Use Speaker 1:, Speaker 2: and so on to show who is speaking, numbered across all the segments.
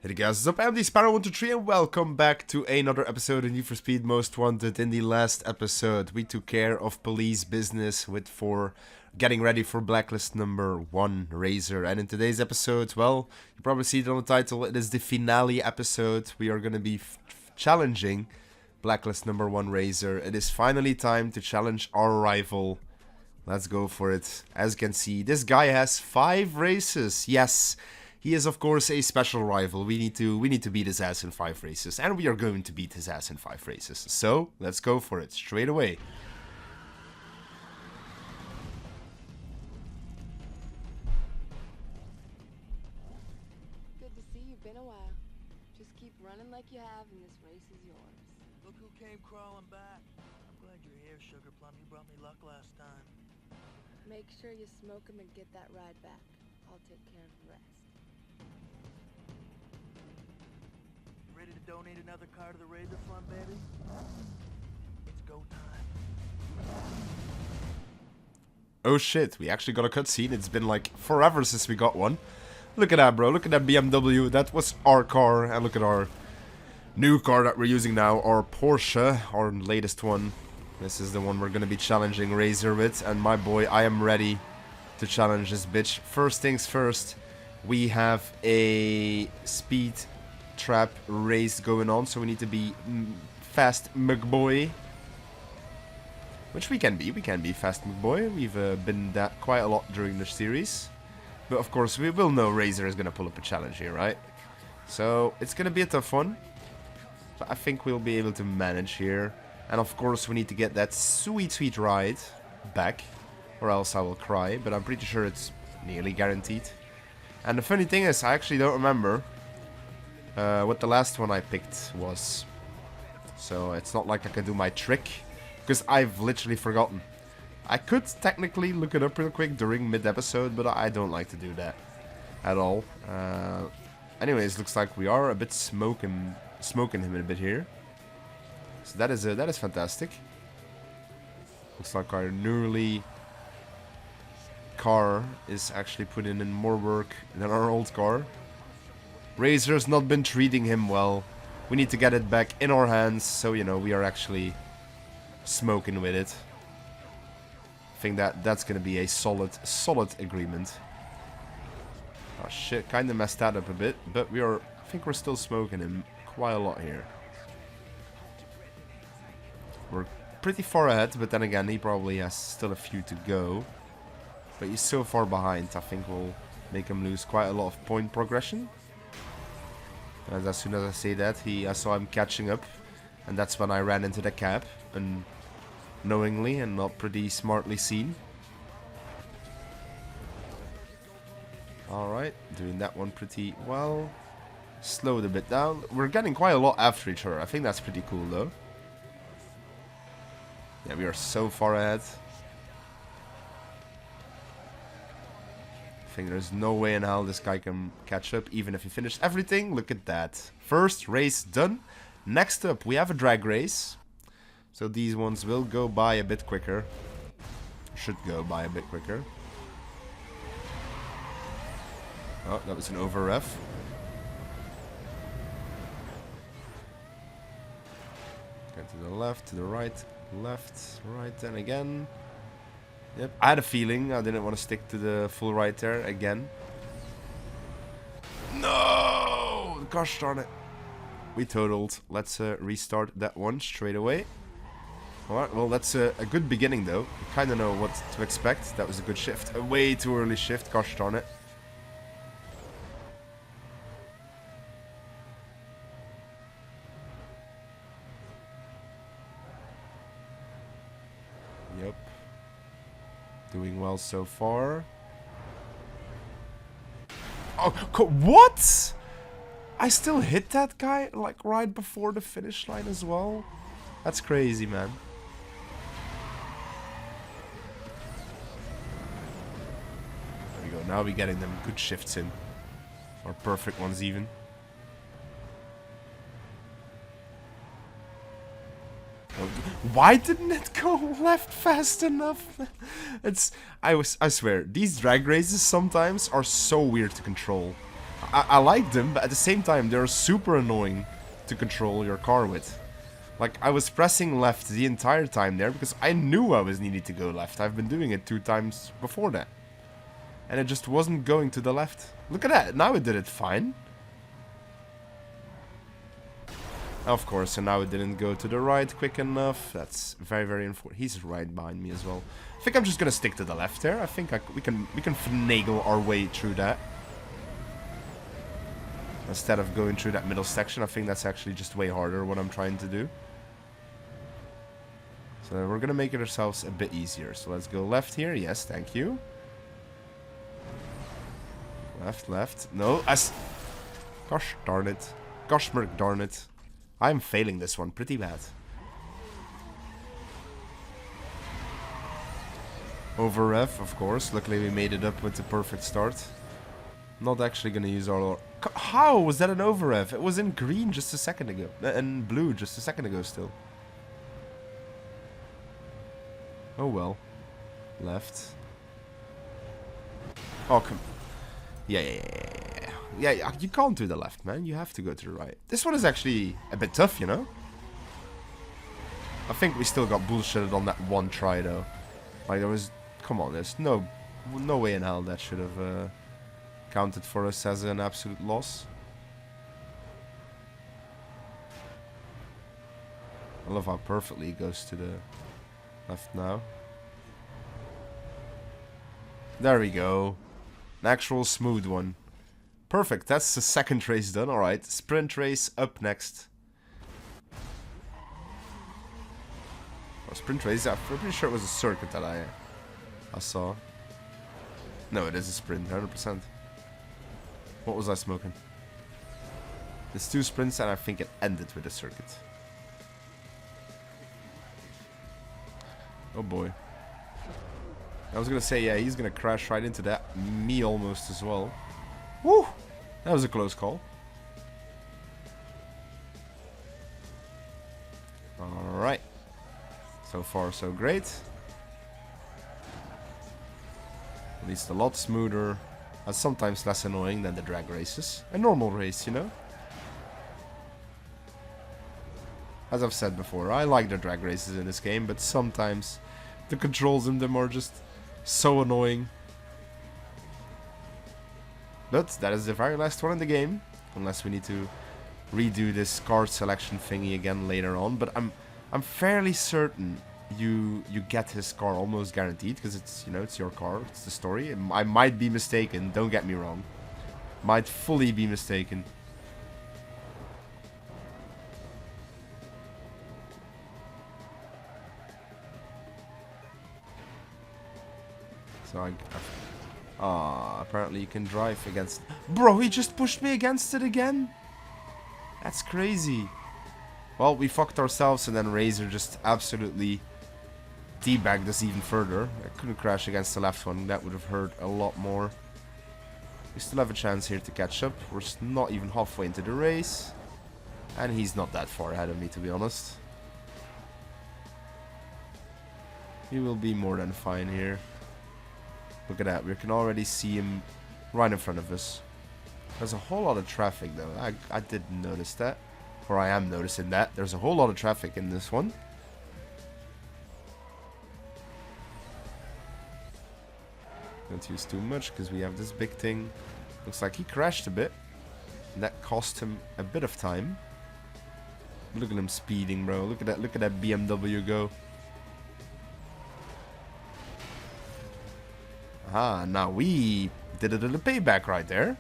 Speaker 1: Hey guys, what's up? I'm the Sparrow123 and welcome back to another episode of Need for Speed Most Wanted. In the last episode, we took care of police business for getting ready for Blacklist number 1, Razor. And in today's episode, well, you probably see it on the title, it is the finale episode. We are going to be challenging Blacklist number 1, Razor. It is finally time to challenge our rival. Let's go for it. As you can see, this guy has 5 races. Yes. He is, of course, a special rival. We need to beat his ass in 5 races, and we are going to beat his ass in 5 races. So let's go for it straight away.
Speaker 2: Good to see you. Been a while. Just keep running like you have, and this race is yours.
Speaker 3: Look who came crawling back. I'm glad you're here, Sugar Plum. You brought me luck last time.
Speaker 2: Make sure you smoke him and get that ride back. I'll take care of the rest.
Speaker 3: Ready to donate another car to the Razor Fund, baby? It's go time.
Speaker 1: Oh shit, we actually got a cutscene. It's been like forever since we got one. Look at that, bro. Look at that BMW. That was our car. And look at our new car that we're using now. Our Porsche, our latest one. This is the one we're going to be challenging Razor with. And my boy, I am ready to challenge this bitch. First things first, we have a speed trap race going on, so we need to be fast McBoy, which we can be fast McBoy. We've been that quite a lot during the series, but of course we will know Razor is gonna pull up a challenge here, right? So it's gonna be a tough one, but I think we'll be able to manage here. And of course we need to get that sweet ride back, or else I will cry, but I'm pretty sure it's nearly guaranteed. And the funny thing is, I actually don't remember what the last one I picked was. So it's not like I can do my trick, because I've literally forgotten. I could technically look it up real quick during mid-episode, but I don't like to do that at all. Anyways, looks like we are a bit smoking him a bit here. So that is fantastic. Looks like our newly car is actually putting in more work than our old car. Razor's not been treating him well. We need to get it back in our hands, so you know we are actually smoking with it. I think that's gonna be a solid agreement. Oh shit, kinda messed that up a bit, but I think we're still smoking him quite a lot here. We're pretty far ahead, but then again he probably has still a few to go. But he's so far behind, I think we'll make him lose quite a lot of point progression. As soon as I say that, I saw him catching up, and that's when I ran into the cab, unknowingly and not pretty smartly seen. Alright, doing that one pretty well. Slowed a bit down. We're getting quite a lot after each other. I think that's pretty cool though. Yeah, we are so far ahead. I think there's no way in hell this guy can catch up, even if he finished everything. Look at that. First race done. Next up, we have a drag race. So these ones will go by a bit quicker. Should go by a bit quicker. Oh, that was an over ref. Get to the left, to the right, left, right, and again. Yep, I had a feeling I didn't want to stick to the full right there again. No! Gosh darn it. We totaled. Let's restart that one straight away. Alright, well that's a good beginning though. I kind of know what to expect. That was a good shift. A way too early shift, gosh darn it. Yep. Doing well so far. Oh, what? I still hit that guy, like, right before the finish line as well? That's crazy, man. There we go, now we're getting them good shifts in. Or perfect ones, even. Why didn't it go left fast enough? I swear, these drag races sometimes are so weird to control. I like them, but at the same time, they're super annoying to control your car with. Like, I was pressing left the entire time there because I knew I was needed to go left. I've been doing it 2 times before that. And it just wasn't going to the left. Look at that. Now it did it fine. Of course, and now it didn't go to the right quick enough. That's very, very important. He's right behind me as well. I think I'm just gonna stick to the left there. I think we can finagle our way through that. Instead of going through that middle section, I think that's actually just way harder what I'm trying to do. So we're gonna make it ourselves a bit easier. So let's go left here. Yes, thank you. Left, left. No, gosh darn it. Gosh darn it. I'm failing this one pretty bad. Over ref, of course. Luckily we made it up with the perfect start. Not actually gonna use our... How was that an over ref? It was in green just a second ago. And blue just a second ago still. Oh well. Left. Oh, come... Yeah, you can't do the left, man. You have to go to the right. This one is actually a bit tough, you know? I think we still got bullshitted on that one try, though. Like, there was... Come on, there's no way in hell that should have counted for us as an absolute loss. I love how perfectly it goes to the left now. There we go. An actual smooth one. Perfect, that's the second race done. Alright, sprint race up next. Oh, sprint race, I'm pretty sure it was a circuit that I saw. No, it is a sprint, 100%. What was I smoking? There's 2 sprints and I think it ended with a circuit. Oh boy. I was gonna say, yeah, he's gonna crash right into that. Me almost as well. Woo! That was a close call. Alright. So far, so great. At least a lot smoother. And sometimes less annoying than the drag races. A normal race, you know? As I've said before, I like the drag races in this game, but sometimes the controls in them are just so annoying. But that is the very last one in the game, unless we need to redo this card selection thingy again later on. But I'm fairly certain you get his car almost guaranteed, because it's, you know, it's your car, it's the story. I might be mistaken, don't get me wrong. Might fully be mistaken. So apparently you can drive against... Bro, he just pushed me against it again? That's crazy. Well, we fucked ourselves, and then Razor just absolutely debagged us even further. I couldn't crash against the left one. That would have hurt a lot more. We still have a chance here to catch up. We're not even halfway into the race. And he's not that far ahead of me, to be honest. He will be more than fine here. Look at that, we can already see him right in front of us. There's a whole lot of traffic though, I didn't notice that. Or I am noticing that. There's a whole lot of traffic in this one. Don't use too much because we have this big thing. Looks like he crashed a bit. And that cost him a bit of time. Look at him speeding, bro. Look at that BMW go. Ah, now we did a little payback right there.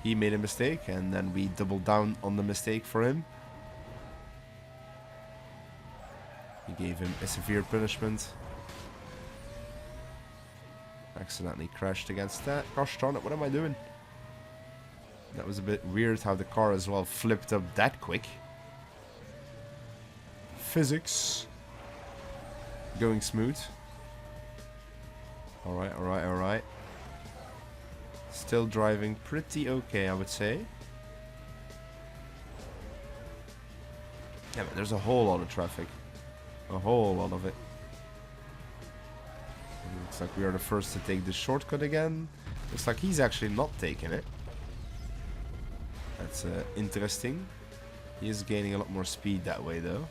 Speaker 1: He made a mistake, and then we doubled down on the mistake for him. We gave him a severe punishment. Accidentally crashed against that. Gosh darn it, what am I doing? That was a bit weird how the car as well flipped up that quick. Physics. Going smooth. Alright, alright, alright. Still driving pretty okay, I would say. Yeah, but there's a whole lot of traffic. A whole lot of it. Looks like we are the first to take the shortcut again. Looks like he's actually not taking it. That's interesting. He is gaining a lot more speed that way though.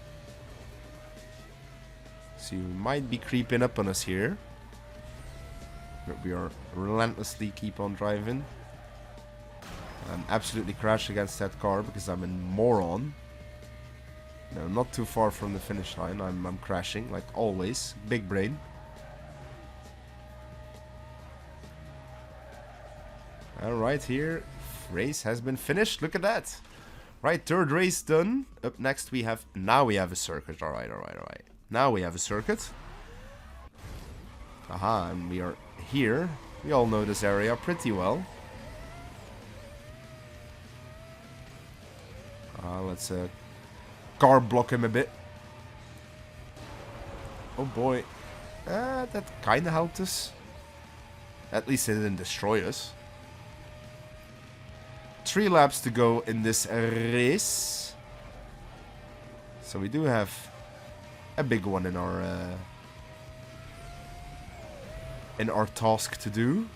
Speaker 1: So you might be creeping up on us here. But we are relentlessly keep on driving. And absolutely crash against that car because I'm a moron. No, not too far from the finish line. I'm crashing like always. Big brain. Alright, here. Race has been finished. Look at that. Right, third race done. Up next we have... Now we have a circuit. Alright. Now we have a circuit. Aha, and we are here. We all know this area pretty well. Let's car block him a bit. Oh boy. That kind of helped us. At least it didn't destroy us. 3 laps to go in this race. So we do have a big one in our task to do.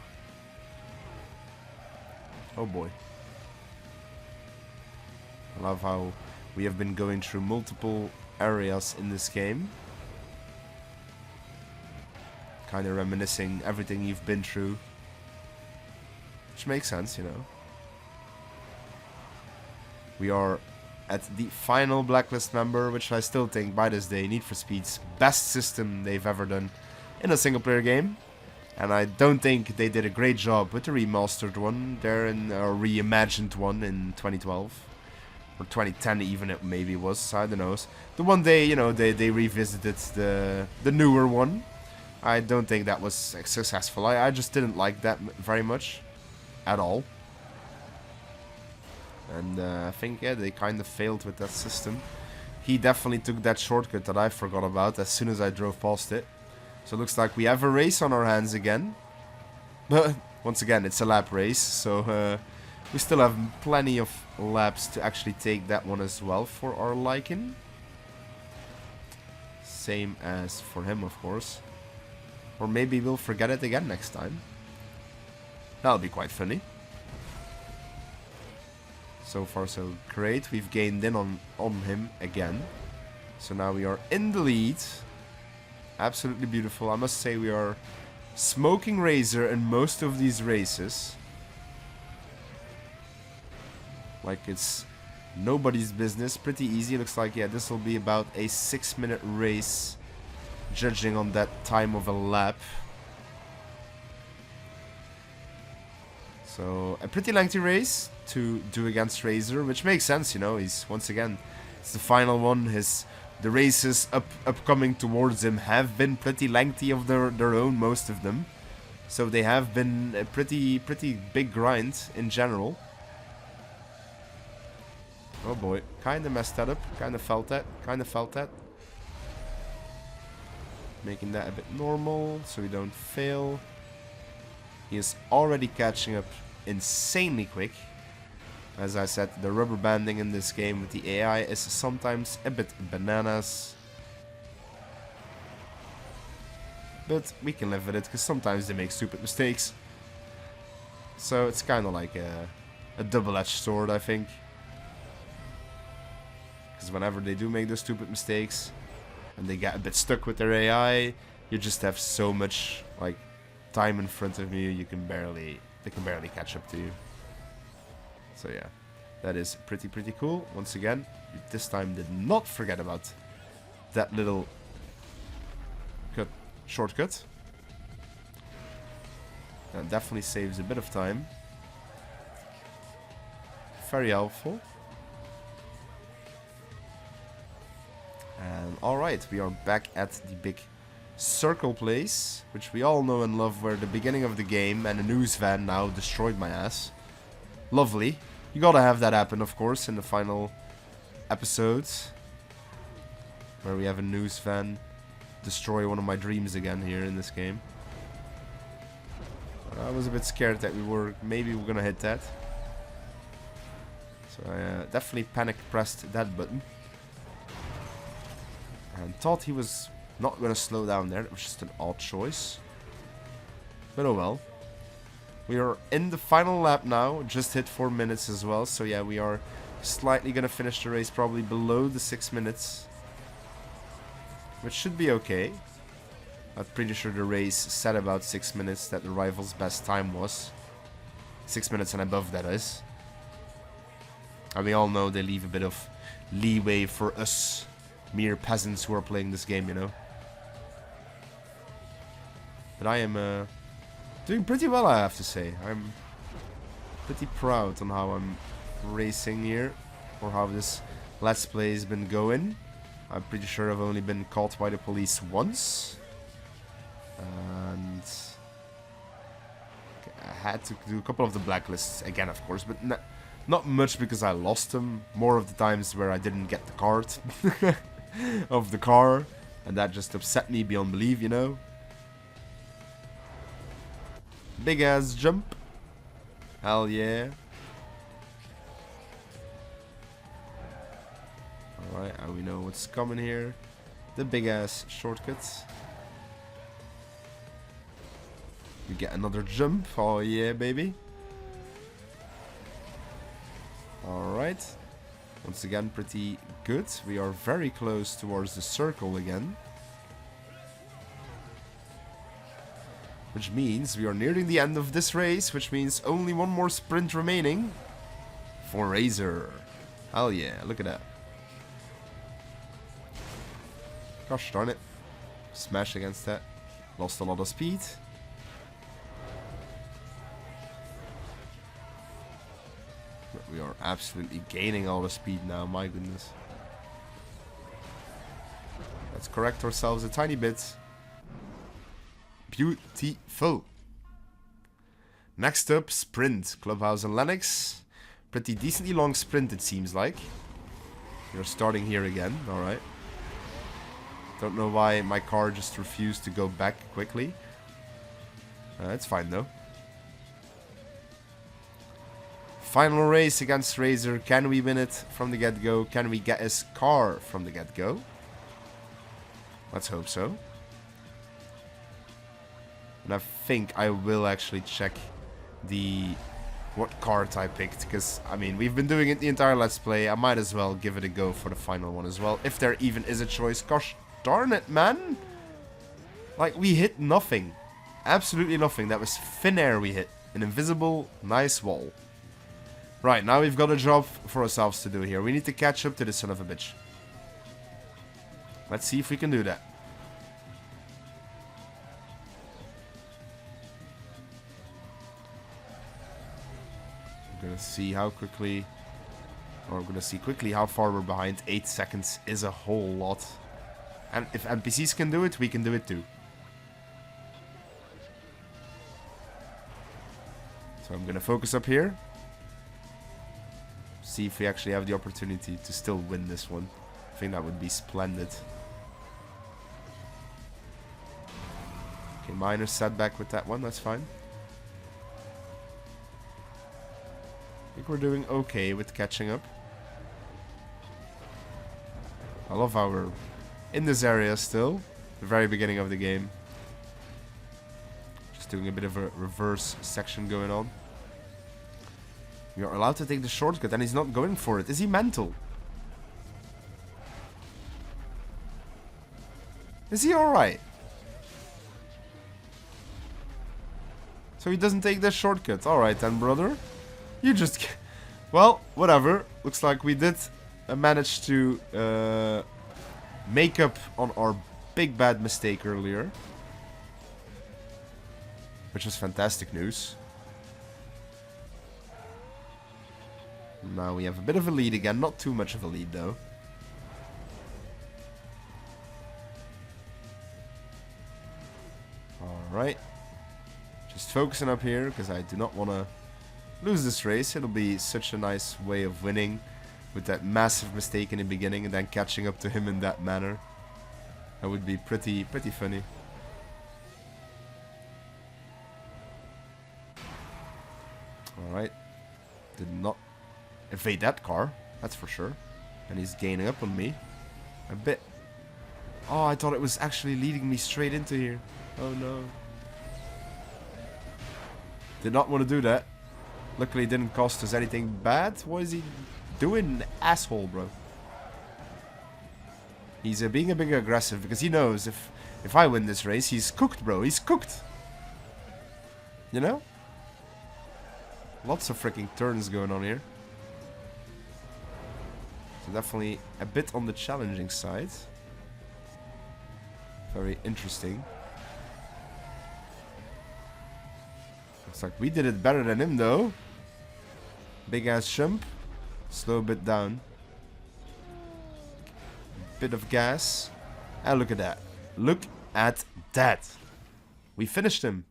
Speaker 1: Oh boy. I love how we have been going through multiple areas in this game. Kind of reminiscing everything you've been through. Which makes sense, you know. We are at the final Blacklist member, which I still think by this day Need for Speed's best system they've ever done in a single player game. And I don't think they did a great job with the remastered one there in a reimagined one in 2012. Or 2010 even it maybe was, I don't know. The one day, you know, they revisited the newer one. I don't think that was successful. I just didn't like that very much. At all. And I think, yeah, they kind of failed with that system. He definitely took that shortcut that I forgot about as soon as I drove past it. So it looks like we have a race on our hands again. But once again, it's a lap race. So we still have plenty of laps to actually take that one as well for our liking. Same as for him, of course. Or maybe we'll forget it again next time. That'll be quite funny. So far so great. We've gained in on him again. So now we are in the lead. Absolutely beautiful. I must say we are smoking Razor in most of these races. Like it's nobody's business. Pretty easy. Looks like, yeah, this will be about a 6-minute race. Judging on that time of a lap. So a pretty lengthy race to do against Razor, which makes sense, you know. He's once again, it's the final one. The races upcoming towards him have been pretty lengthy of their own, most of them. So they have been a pretty big grind in general. Oh boy, kind of messed that up. Kind of felt that. Making that a bit normal so we don't fail. He is already catching up insanely quick. As I said, the rubber banding in this game with the AI is sometimes a bit bananas. But we can live with it because sometimes they make stupid mistakes. So it's kind of like a double-edged sword, I think. Because whenever they do make those stupid mistakes and they get a bit stuck with their AI, you just have so much like time in front of you, they can barely catch up to you. So yeah, that is pretty cool. Once again, this time did not forget about that little shortcut. That definitely saves a bit of time. Very helpful. And alright, we are back at the big circle place, which we all know and love, where the beginning of the game and a news van now destroyed my ass. Lovely. You gotta have that happen, of course, in the final episodes. Where we have a news van destroy one of my dreams again here in this game. I was a bit scared that maybe we're gonna hit that. So I definitely panic pressed that button. And thought he was not gonna slow down there. It was just an odd choice. But oh well. We are in the final lap now. Just hit 4 minutes as well. So yeah, we are slightly going to finish the race probably below the 6 minutes. Which should be okay. I'm pretty sure the race said about 6 minutes that the rival's best time was. 6 minutes and above, that is. And we all know they leave a bit of leeway for us mere peasants who are playing this game, you know. But I am doing pretty well, I have to say. I'm pretty proud on how I'm racing here, or how this Let's Play has been going. I'm pretty sure I've only been caught by the police once. And I had to do a couple of the blacklists again, of course, but not much because I lost them. More of the times where I didn't get the card of the car, and that just upset me beyond belief, you know. Big ass jump. Hell yeah. Alright, and we know what's coming here. The big ass shortcut. We get another jump. Oh yeah, baby. Alright. Once again, pretty good. We are very close towards the circle again. Which means we are nearing the end of this race, which means only one more sprint remaining for Razor. Hell yeah, look at that. Gosh darn it. Smash against that. Lost a lot of speed. But we are absolutely gaining all the speed now, my goodness. Let's correct ourselves a tiny bit. Beautiful. Next up, sprint. Clubhouse and Lennox. Pretty decently long sprint, it seems like. We're starting here again, alright. Don't know why my car just refused to go back quickly. It's fine though. Final race against Razor. Can we win it from the get-go? Can we get his car from the get-go? Let's hope so. And I think I will actually check what card I picked, because I mean, we've been doing it the entire Let's Play. I might as well give it a go for the final one as well, if there even is a choice. Gosh darn it, man! Like, we hit nothing. Absolutely nothing. That was thin air we hit. An invisible, nice wall. Right, now we've got a job for ourselves to do here. We need to catch up to this son of a bitch. Let's see if we can do that. We're gonna see how quickly, or we're gonna see quickly how far we're behind. 8 seconds is a whole lot. And if NPCs can do it, we can do it too. So I'm gonna focus up here. See if we actually have the opportunity to still win this one. I think that would be splendid. Okay, minor setback with that one, that's fine. I think we're doing okay with catching up. I love how we're in this area still. The very beginning of the game. Just doing a bit of a reverse section going on. We are allowed to take the shortcut and he's not going for it. Is he mental? Is he alright? So he doesn't take the shortcut. Alright then, brother. You just... Well, whatever. Looks like we did manage to make up on our big bad mistake earlier. Which was fantastic news. Now we have a bit of a lead again. Not too much of a lead though. Alright. Just focusing up here because I do not want to lose this race. It'll be such a nice way of winning with that massive mistake in the beginning and then catching up to him in that manner. That would be pretty funny. Alright. Did not evade that car, that's for sure. And he's gaining up on me a bit. Oh, I thought it was actually leading me straight into here. Oh no. Did not want to do that. Luckily it didn't cost us anything bad. What is he doing? Asshole, bro. He's being a bit aggressive because he knows if I win this race, he's cooked, bro. He's cooked. You know? Lots of freaking turns going on here. So definitely a bit on the challenging side. Very interesting. Looks like we did it better than him though. Big ass jump. Slow a bit down. Bit of gas. And look at that. Look at that. We finished him.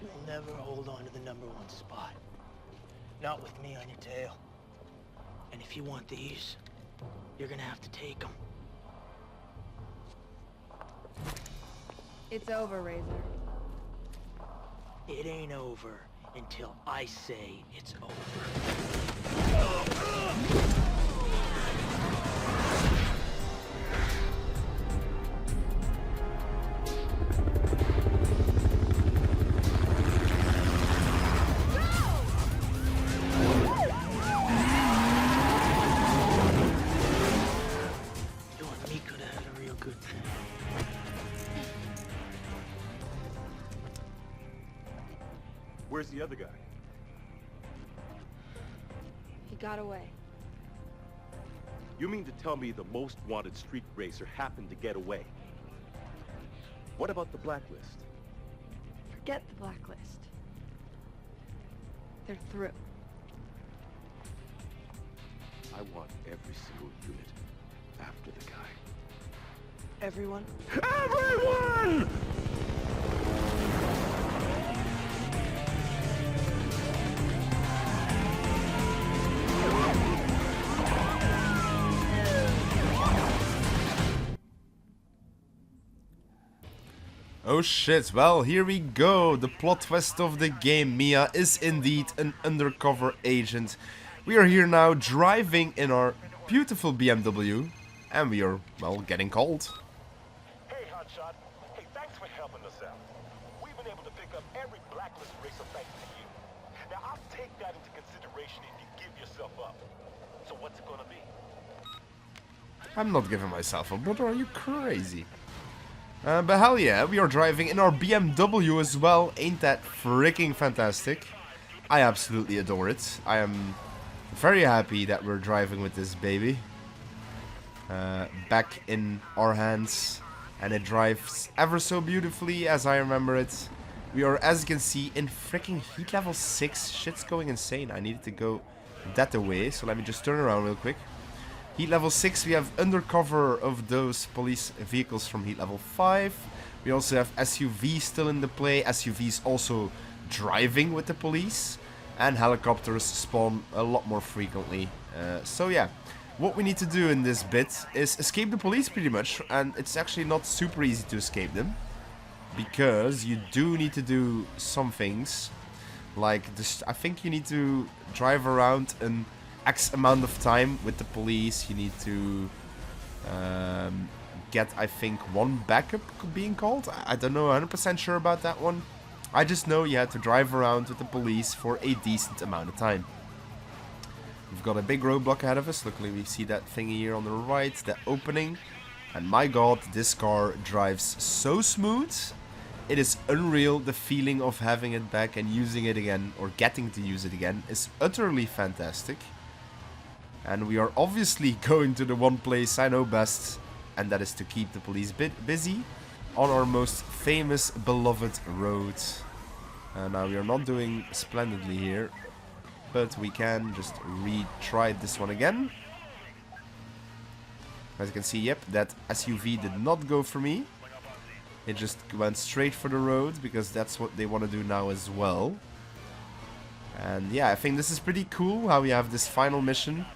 Speaker 3: You'll never hold on to the #1 spot. Not with me on your tail. And if you want these, you're gonna have to take them.
Speaker 2: It's over, Razor.
Speaker 3: It ain't over until I say it's over. You and me could have had a real good thing.
Speaker 4: Where's the other guy?
Speaker 2: He got away.
Speaker 4: You mean to tell me the most wanted street racer happened to get away? What about the Blacklist?
Speaker 2: Forget the Blacklist. They're through.
Speaker 4: I want every single unit after the guy.
Speaker 3: Everyone?
Speaker 4: Everyone!
Speaker 1: Oh shit, well here we go. The plot twist of the game. Mia is indeed an undercover agent. We are here now driving in our beautiful BMW. And we are, well, getting called.
Speaker 5: Hey, Hotshot. Hey, thanks for helping us out. We've been able to pick up every Blacklist racer thanks to you. Now, I'll take that into consideration if you give yourself up. So what's it gonna be?
Speaker 1: I'm not giving myself up, brother. Are you crazy? But hell yeah, we are driving in our BMW as well. Ain't that freaking fantastic? I absolutely adore it. I am very happy that we're driving with this baby. Back in our hands. And it drives ever so beautifully as I remember it. We are, as you can see, in freaking heat level 6. Shit's going insane. I needed to go that away. So let me just turn around real quick. Heat level 6, we have undercover of those police vehicles from heat level 5. We also have SUVs still in the play. SUVs also driving with the police. And helicopters spawn a lot more frequently. So yeah, what we need to do in this bit is escape the police pretty much. And it's actually not super easy to escape them. Because you do need to do some things. Like, this, I think you need to drive around an X amount of time with the police. You need to get, I think, one backup being called. I don't know 100% sure about that one. I just know you had to drive around with the police for a decent amount of time. We've got a big roadblock ahead of us. Luckily we see that thingy here on the right, the opening. And my god, this car drives so smooth. It is unreal. The feeling of having it back and using it again, or getting to use it again, is utterly fantastic. And we are obviously going to the one place I know best, and that is to keep the police busy on our most famous, beloved road. Now we are not doing splendidly here, but we can just retry this one again. As you can see, yep, that SUV did not go for me. It just went straight for the road, because that's what they want to do now as well. And yeah, I think this is pretty cool how we have this final mission.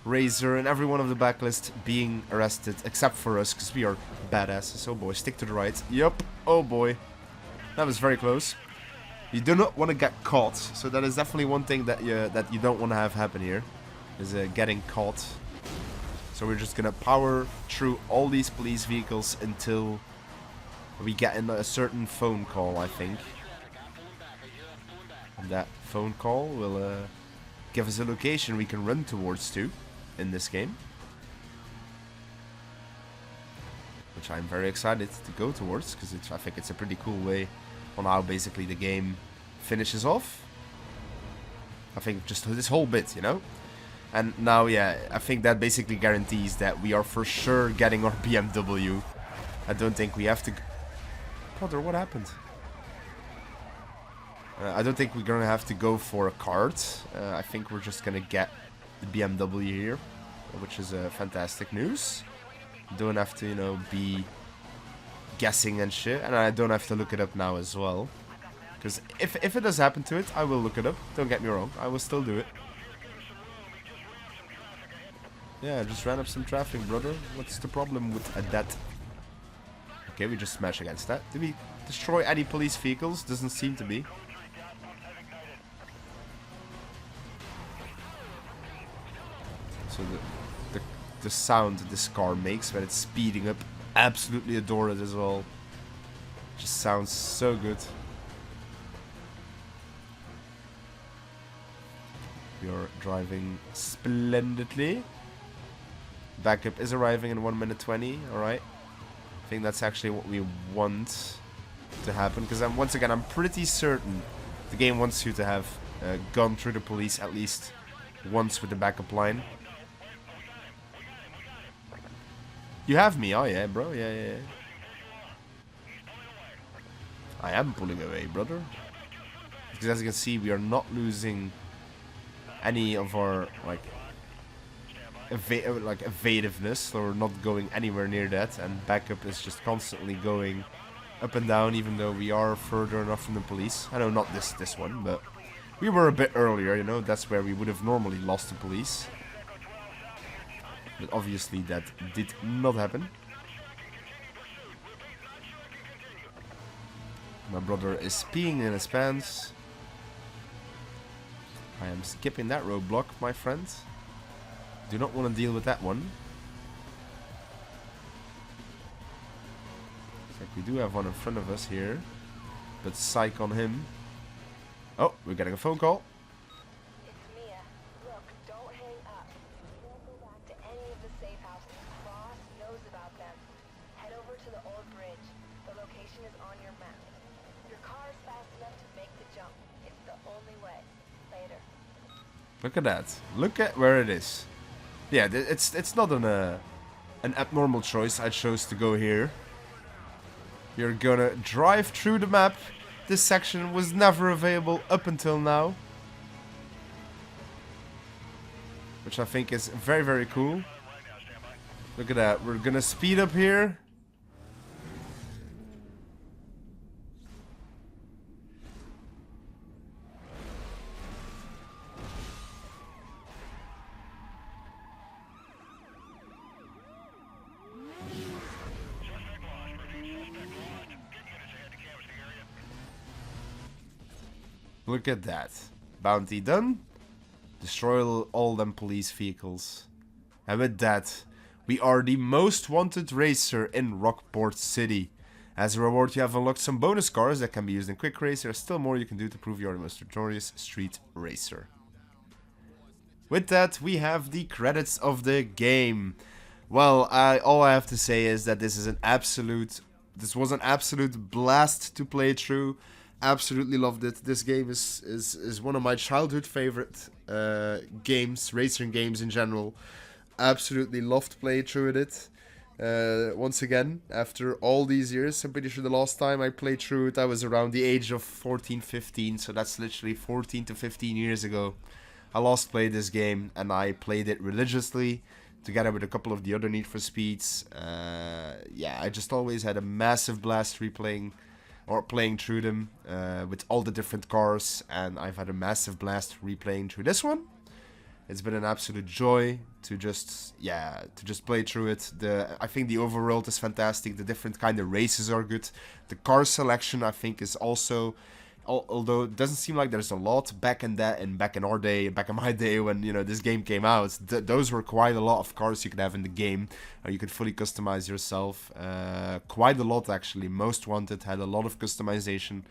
Speaker 1: Razor and everyone of the Blacklist being arrested, except for us, because we are badasses. Oh boy, stick to the right. Yup. Oh boy. That was very close. You do not want to get caught, so that is definitely one thing that you don't want to have happen here, is getting caught. So we're just gonna power through all these police vehicles until we get in a certain phone call, I think. And that phone call will give us a location we can run towards to in this game. Which I'm very excited to go towards, because I think it's a pretty cool way on how basically the game finishes off. I think just this whole bit, you know? And now, yeah, I think that basically guarantees that we are for sure getting our BMW. I don't think we have to... Brother, what happened? I don't think we're gonna have to go for a cart. I think we're just gonna get the BMW here, which is fantastic news. Don't have to, you know, be guessing and shit. And I don't have to look it up now as well. Because if it does happen to it, I will look it up. Don't get me wrong. I will still do it. Yeah, just ran up some traffic, brother. What's the problem with that? Okay, we just smash against that. Did we destroy any police vehicles? Doesn't seem to be. So the sound this car makes when it's speeding up, absolutely adore it as well. Just sounds so good. You're driving splendidly. Backup is arriving in 1 minute 20. Alright. I think that's actually what we want to happen. Because once again, I'm pretty certain the game wants you to have gone through the police at least once with the backup line. You have me, oh yeah, bro, yeah. I am pulling away, brother. Because as you can see, we are not losing any of our, like, evadiveness. So we're not going anywhere near that. And backup is just constantly going up and down, even though we are further enough from the police. I know not this one, but we were a bit earlier, you know. That's where we would have normally lost the police. But obviously that did not happen. My brother is peeing in his pants. I am skipping that roadblock, my friend. Do not want to deal with that one. Looks like we do have one in front of us here. But psych on him. Oh, we're getting a phone call. Look at that. Look at where it is. Yeah, it's not an abnormal choice. I chose to go here. You're gonna drive through the map. This section was never available up until now. Which I think is very, very cool. Look at that. We're gonna speed up here. Look at that. Bounty done. Destroy all them police vehicles. And with that, we are the most wanted racer in Rockport City. As a reward, you have unlocked some bonus cars that can be used in Quick Race. There's still more you can do to prove you're the most notorious street racer. With that, we have the credits of the game. Well, all I have to say is that this was an absolute blast to play through. Absolutely loved it. This game is one of my childhood favorite games, racing games in general. Absolutely loved playing through it. Once again, after all these years, I'm pretty sure the last time I played through it, I was around the age of 14, 15. So that's literally 14 to 15 years ago. I last played this game, and I played it religiously, together with a couple of the other Need for Speeds. Yeah, I just always had a massive blast replaying or playing through them with all the different cars, and I've had a massive blast replaying through this one. It's been an absolute joy to just play through it. I think the overworld is fantastic. The different kind of races are good. The car selection, I think, is also although it doesn't seem like there's a lot back in our day, back in my day when this game came out. Those were quite a lot of cars you could have in the game. You could fully customize yourself, quite a lot actually. Most Wanted had a lot of customization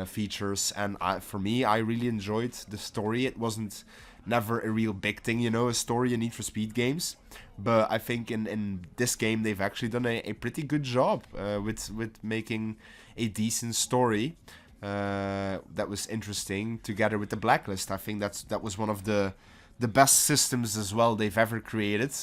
Speaker 1: features, and for me, I really enjoyed the story. It wasn't never a real big thing, a story in Need for Speed games, but I think in this game they've actually done a pretty good job with making a decent story that was interesting together with the Blacklist. I think that was one of the best systems as well they've ever created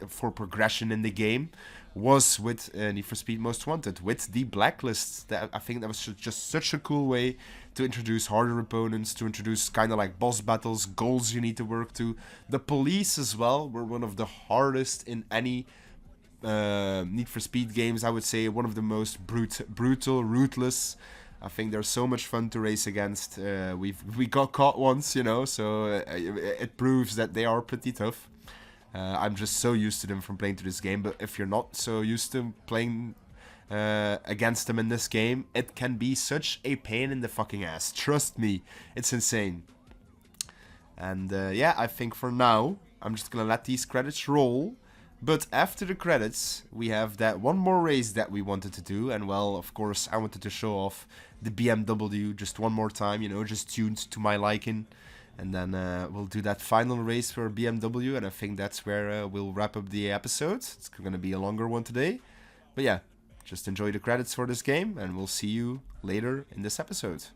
Speaker 1: for progression in the game, was with Need for Speed Most Wanted, with the Blacklist. I think that was just such a cool way to introduce harder opponents, to introduce kind of like boss battles, goals you need to work to. The police as well were one of the hardest in any Need for Speed games. I would say one of the most brutal, ruthless. I think they're so much fun to race against. We got caught once, so it proves that they are pretty tough. I'm just so used to them from playing to this game, but if you're not so used to playing against them in this game, it can be such a pain in the fucking ass. Trust me, it's insane. And yeah, I think for now, I'm just gonna let these credits roll. But after the credits, we have that one more race that we wanted to do. And well, of course, I wanted to show off the BMW just one more time, just tuned to my liking. And then we'll do that final race for BMW. And I think that's where we'll wrap up the episode. It's going to be a longer one today. But yeah, just enjoy the credits for this game. And we'll see you later in this episode.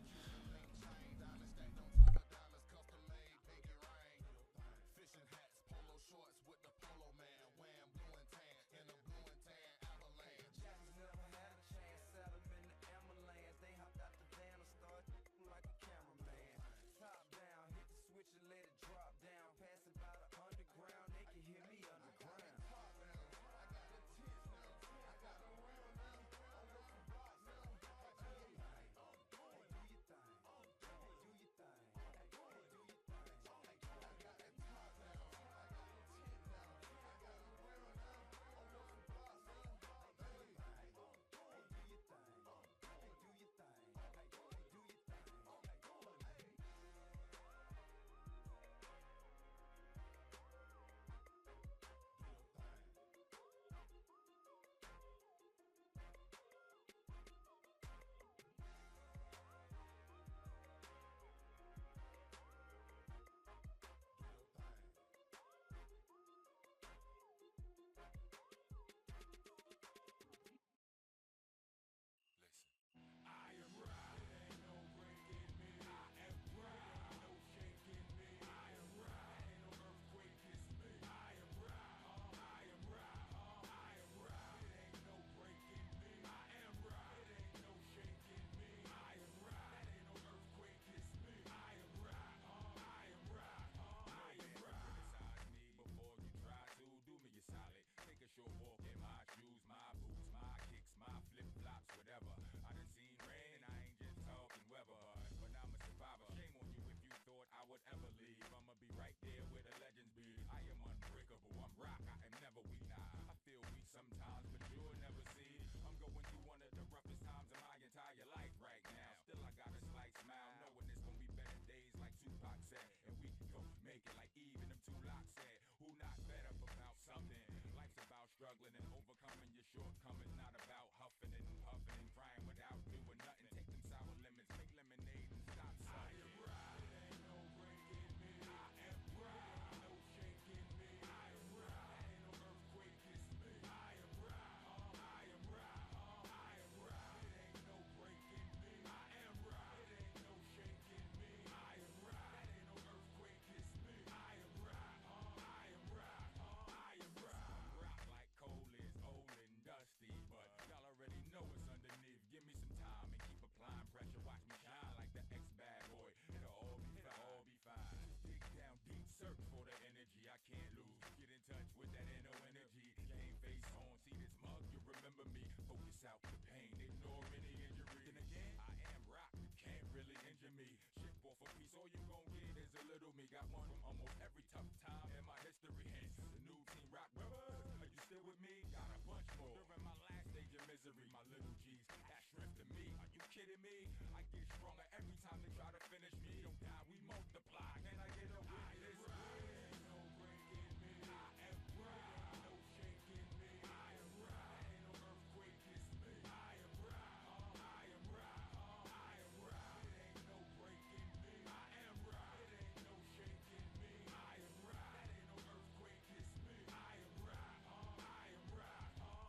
Speaker 6: kidding me? I get stronger every time they try to finish me. Don't die, we multiply. Can I get a witness? Ain't no breaking me. I am right. Ain't no shaking me. I am right. Ain't no earthquake, it's me. I am right. I am right. I am right. It ain't no breaking me. I am right. It ain't no shaking me. I am right. That ain't no earthquake, it's me. I am right. I am right.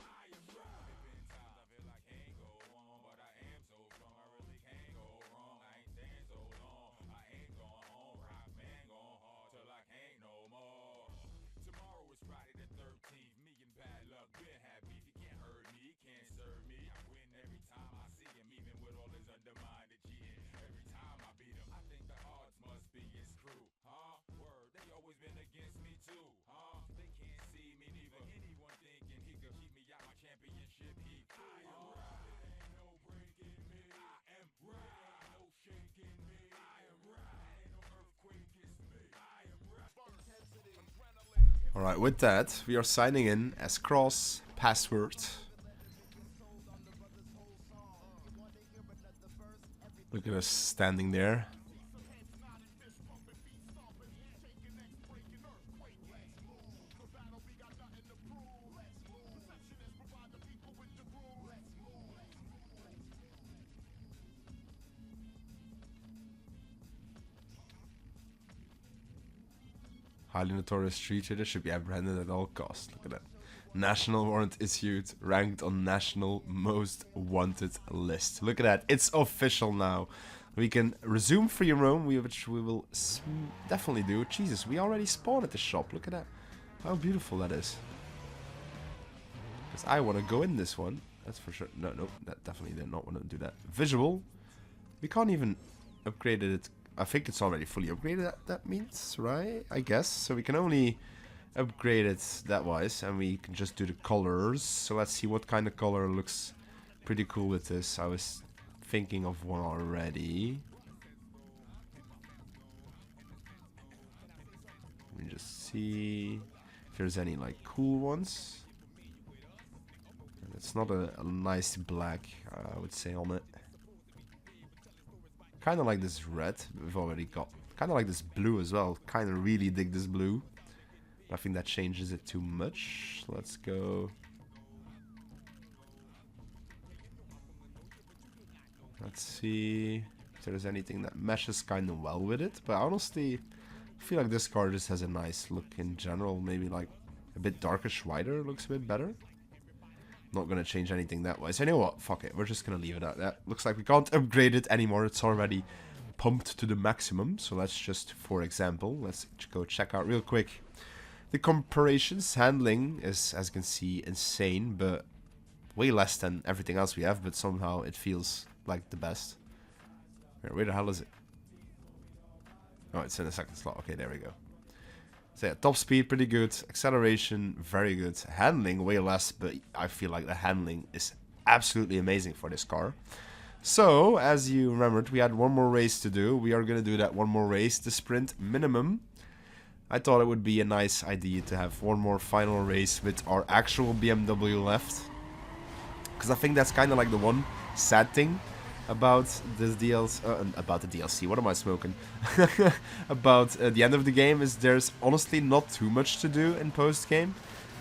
Speaker 6: I am right. Been times I feel like can't go on, but I am so strong. I really can't go wrong. I ain't staying so long. I ain't going home. Rock man going hard till I can't no more. Tomorrow is Friday the 13th. Me and bad luck been happy. If you can't hurt me, can't serve me. I win every time I see him, even with all his undermined cheating. Every time I beat him, I think the odds must be his crew. Huh? Word, they always been against me too. Huh? They can't see me neither. Anyone thinking he could keep me out my championship heat. I am right. It ain't no breaking me. I am right. It ain't no shaking me. I am right. Ain't no earthquake, it's me. I am right.
Speaker 1: Alright, with that, we are signing in as Cross Password. Look at us standing there. Highly notorious street trader should be apprehended at all costs. Look at that. National warrant issued, ranked on national most wanted list. Look at that. It's official now. We can resume free roam, which we will definitely do. Jesus, we already spawned at the shop. Look at that. How beautiful that is. Because I want to go in this one. That's for sure. No, that definitely did not want to do that. Visual. We can't even upgrade it. I think it's already fully upgraded, that means, right? I guess. So we can only upgrade it that wise, and we can just do the colors. So let's see what kind of color looks pretty cool with this. I was thinking of one already. Let me just see if there's any like cool ones. And it's not a nice black, I would say, on it. Kind of like this red we've already got. Kind of like this blue as well. Kind of really dig this blue. I think that changes it too much. Let's go. Let's see if there's anything that meshes kind of well with it. But honestly, I feel like this car just has a nice look in general. Maybe like a bit darkish whiter looks a bit better. Not gonna change anything that way. So you know what? Fuck it. We're just gonna leave it at that. Looks like we can't upgrade it anymore. It's already pumped to the maximum. So let's just, for example, let's go check out real quick. The comparisons handling is, as you can see, insane, but way less than everything else we have. But somehow it feels like the best. Where the hell is it? Oh, it's in the second slot. Okay, there we go. So yeah, top speed, pretty good. Acceleration, very good. Handling, way less, but I feel like the handling is absolutely amazing for this car. So, as you remembered, we had one more race to do. We are going to do that one more race, the sprint minimum. I thought it would be a nice idea to have one more final race with our actual BMW left. Because I think that's kind of like the one sad thing about this DLC, what am I smoking? About the end of the game is there's honestly not too much to do in post-game.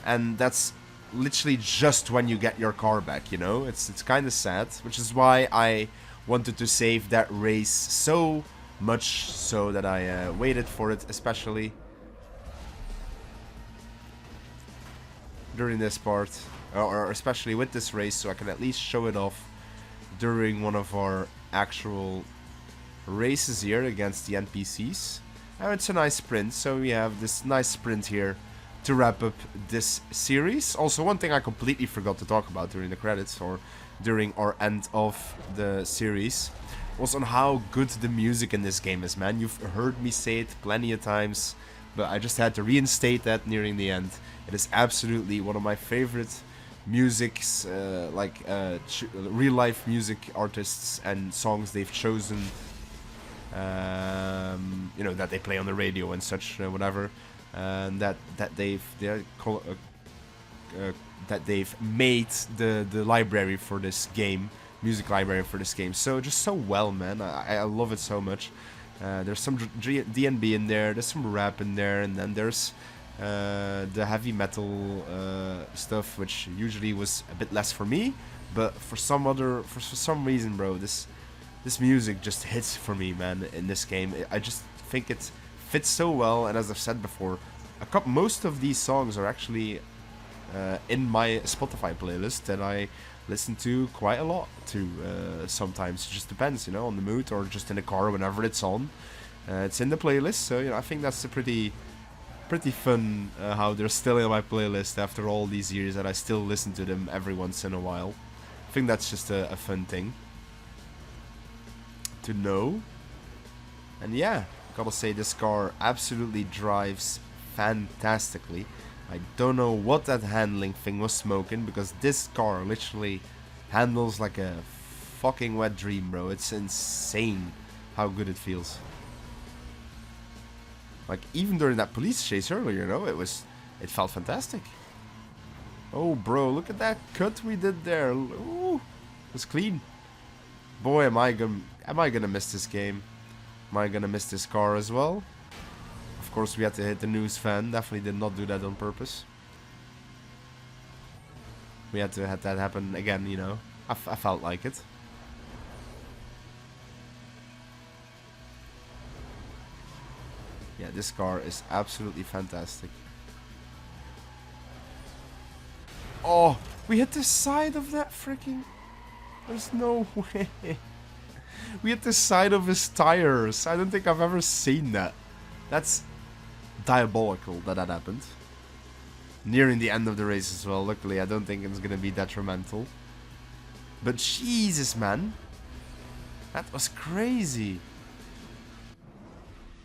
Speaker 1: And that's literally just when you get your car back, you know? It's kind of sad, which is why I wanted to save that race so much so that I waited for it, especially during this part, or especially with this race, so I can at least show it off during one of our actual races here against the NPCs. And it's a nice sprint, so we have this nice sprint here to wrap up this series. Also, one thing I completely forgot to talk about during the credits or during our end of the series was on how good the music in this game is, man. You've heard me say it plenty of times, but I just had to reinstate that nearing the end. It is absolutely one of my favorite musics, real life music artists and songs they've chosen, you know, that they play on the radio and such, whatever, and that they've made the library for this game music library for this game. So just so well, man. I love it so much. There's some DNB in there, there's some rap in there, and then there's the heavy metal stuff, which usually was a bit less for me, but for some reason, bro, this music just hits for me, man. In this game, I just think it fits so well. And as I've said before, most of these songs are actually in my Spotify playlist that I listen to quite a lot too. Sometimes it just depends, you know, on the mood, or just in the car whenever it's on. It's in the playlist, so you know, I think that's a pretty fun how they're still in my playlist after all these years, and I still listen to them every once in a while. I think that's just a fun thing to know. And yeah, gotta say, this car absolutely drives fantastically. I don't know what that handling thing was smoking, because this car literally handles like a fucking wet dream, bro. It's insane how good it feels. Like, even during that police chase earlier, you know, it felt fantastic. Oh, bro, look at that cut we did there. Ooh, it was clean. Boy, am I gonna miss this game. Am I gonna miss this car as well? Of course, we had to hit the news fan. Definitely did not do that on purpose. We had to have that happen again, you know. I felt like it. Yeah, this car is absolutely fantastic. Oh, we hit the side of that freaking... There's no way. We hit the side of his tires. I don't think I've ever seen that. That's diabolical that happened. Nearing the end of the race as well. Luckily, I don't think it's gonna be detrimental. But Jesus, man. That was crazy.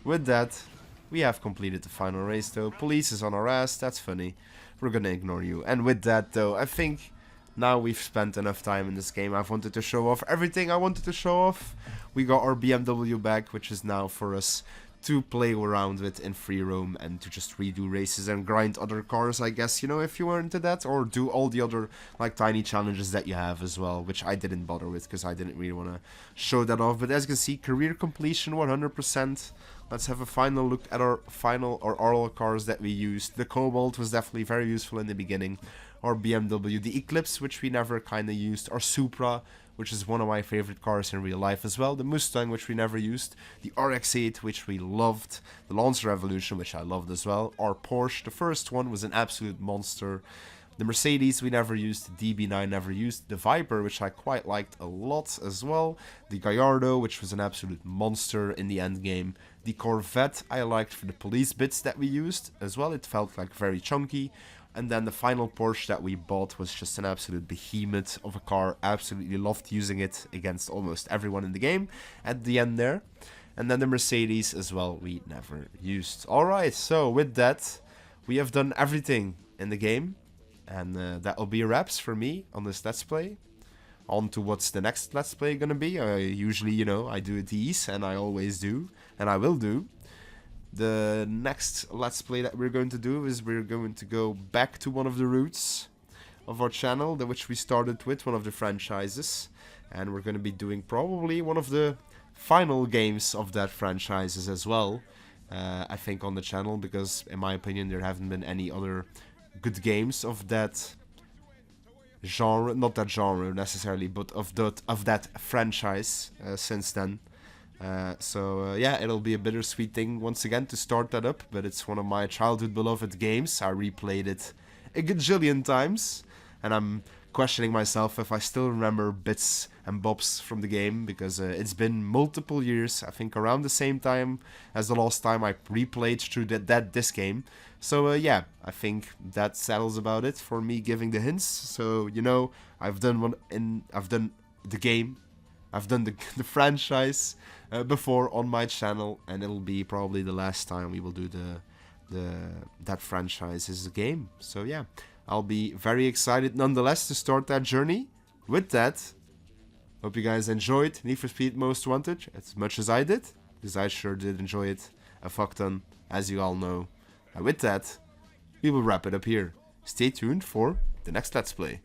Speaker 1: With that, we have completed the final race though. Police is on our ass. That's funny. We're gonna ignore you. And with that though, I think now we've spent enough time in this game. I've wanted to show off everything I wanted to show off. We got our BMW back, which is now for us to play around with in free roam and to just redo races and grind other cars, I guess, you know, if you were into that, or do all the other like tiny challenges that you have as well, which I didn't bother with because I didn't really want to show that off. But as you can see, career completion 100%. Let's have a final look at our all cars that we used. The Cobalt was definitely very useful in the beginning. Our BMW, the Eclipse, which we never kind of used. Our Supra, which is one of my favorite cars in real life as well. The Mustang, which we never used. The RX-8, which we loved. The Lancer Evolution, which I loved as well. Our Porsche, the first one, was an absolute monster. The Mercedes we never used. The DB9 never used. The Viper, which I quite liked a lot as well. The Gallardo, which was an absolute monster in the end game. The Corvette I liked for the police bits that we used as well. It felt like very chunky. And then the final Porsche that we bought was just an absolute behemoth of a car. Absolutely loved using it against almost everyone in the game at the end there. And then the Mercedes as well we never used. Alright, so with that, we have done everything in the game. And that will be wraps for me on this Let's Play. On to what's the next Let's Play gonna be. Usually, you know, I do these, and I always do. And I will do. The next Let's Play that we're going to do is we're going to go back to one of the roots of our channel, which we started with, one of the franchises. And we're going to be doing probably one of the final games of that franchises as well, I think, on the channel. Because, in my opinion, there haven't been any other good games of that genre. Not that genre, necessarily, but of that franchise since then. So yeah, it'll be a bittersweet thing once again to start that up, but it's one of my childhood beloved games. I replayed it a gajillion times, and I'm questioning myself if I still remember bits and bobs from the game, because it's been multiple years, I think around the same time as the last time I replayed through this game. So yeah, I think that settles about it for me giving the hints. So, you know, I've done the game, I've done the franchise before on my channel, and it'll be probably the last time we will do that franchise as a game. So yeah, I'll be very excited nonetheless to start that journey. With that, hope you guys enjoyed Need for Speed Most Wanted as much as I did, because I sure did enjoy it a fuck ton, as you all know. And with that, we will wrap it up here. Stay tuned for the next Let's Play.